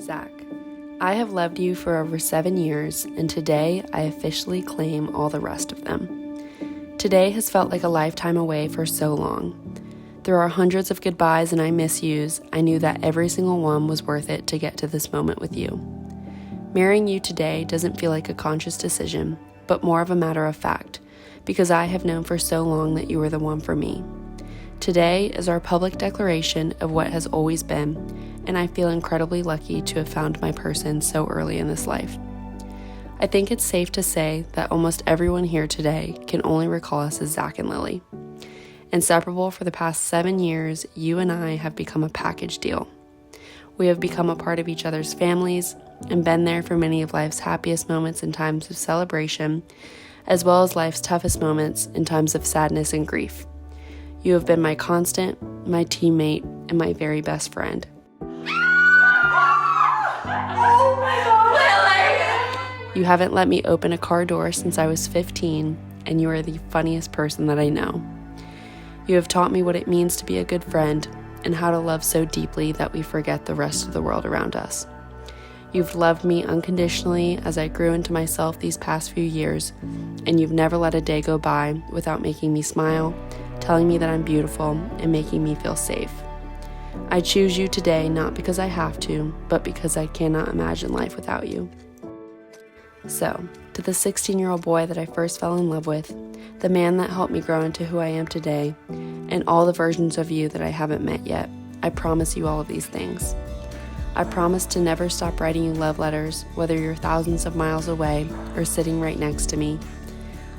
Zack, I have loved you for over 7 years, and today I officially claim all the rest of them. Today has felt like a lifetime away for so long. There are hundreds of goodbyes and I miss yous. I knew that every single one was worth it to get to this moment with you. Marrying you today doesn't feel like a conscious decision, but more of a matter of fact, because I have known for so long that you were the one for me. Today is our public declaration of what has always been, and I feel incredibly lucky to have found my person so early in this life. I think it's safe to say that almost everyone here today can only recall us as Zack and Lily. Inseparable for the past 7 years, you and I have become a package deal. We have become a part of each other's families and been there for many of life's happiest moments in times of celebration, as well as life's toughest moments in times of sadness and grief. You have been my constant, my teammate, and my very best friend. Oh my God, Lily! You haven't let me open a car door since I was 15, and you are the funniest person that I know. You have taught me what it means to be a good friend and how to love so deeply that we forget the rest of the world around us. You've loved me unconditionally as I grew into myself these past few years, and you've never let a day go by without making me smile, telling me that I'm beautiful, and making me feel safe. I choose you today not because I have to, but because I cannot imagine life without you. So, to the 16-year-old boy that I first fell in love with, the man that helped me grow into who I am today, and all the versions of you that I haven't met yet, I promise you all of these things. I promise to never stop writing you love letters, whether you're thousands of miles away or sitting right next to me.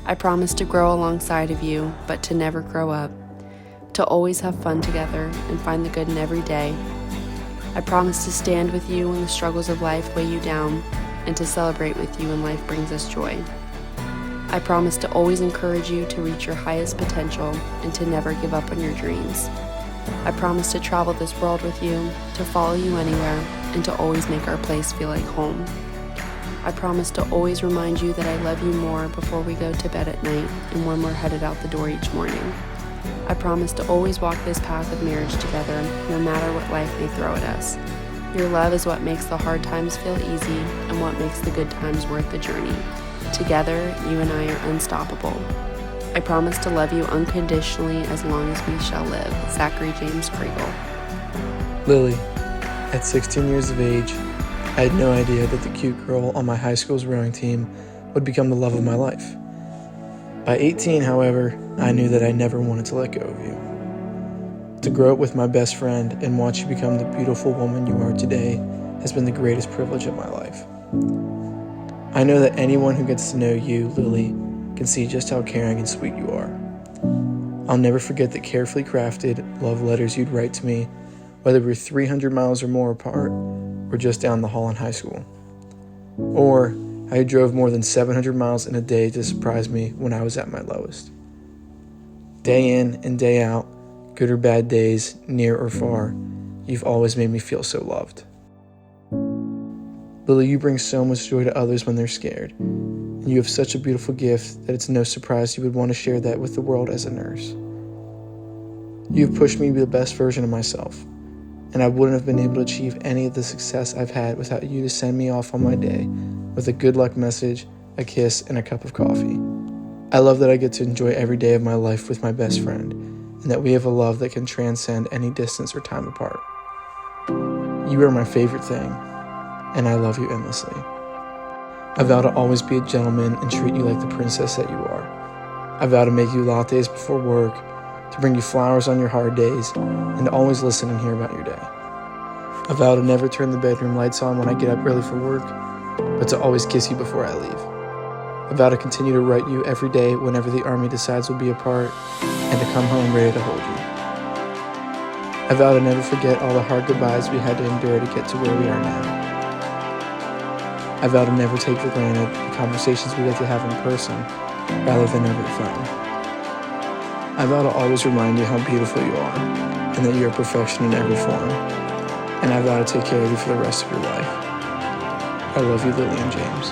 I promise to grow alongside of you, but to never grow up, to always have fun together and find the good in every day. I promise to stand with you when the struggles of life weigh you down, and to celebrate with you when life brings us joy. I promise to always encourage you to reach your highest potential and to never give up on your dreams. I promise to travel this world with you, to follow you anywhere, and to always make our place feel like home. I promise to always remind you that I love you more before we go to bed at night and when we're headed out the door each morning. I promise to always walk this path of marriage together, no matter what life may throw at us. Your love is what makes the hard times feel easy and what makes the good times worth the journey. Together, you and I are unstoppable. I promise to love you unconditionally as long as we shall live. Zachary James Kriegel. Lily, at 16 years of age, I had no idea that the cute girl on my high school's rowing team would become the love of my life. By 18, however, I knew that I never wanted to let go of you. To grow up with my best friend and watch you become the beautiful woman you are today has been the greatest privilege of my life. I know that anyone who gets to know you, Lily, can see just how caring and sweet you are. I'll never forget the carefully crafted love letters you'd write to me, whether we're 300 miles or more apart or just down the hall in high school. Or how you drove more than 700 miles in a day to surprise me when I was at my lowest. Day in and day out, good or bad days, near or far, you've always made me feel so loved. Lily, you bring so much joy to others when they're scared, and you have such a beautiful gift that it's no surprise you would want to share that with the world as a nurse. You've pushed me to be the best version of myself, and I wouldn't have been able to achieve any of the success I've had without you to send me off on my day with a good luck message, a kiss, and a cup of coffee. I love that I get to enjoy every day of my life with my best friend, and that we have a love that can transcend any distance or time apart. You are my favorite thing, and I love you endlessly. I vow to always be a gentleman and treat you like the princess that you are. I vow to make you lattes before work, to bring you flowers on your hard days, and to always listen and hear about your day. I vow to never turn the bedroom lights on when I get up early for work, but to always kiss you before I leave. I vow to continue to write you every day whenever the army decides we'll be apart, and to come home ready to hold you. I vow to never forget all the hard goodbyes we had to endure to get to where we are now. I vow to never take for granted the conversations we get to have in person rather than over the phone. I vow to always remind you how beautiful you are and that you are perfection in every form. And I vow to take care of you for the rest of your life. I love you, Lillian James.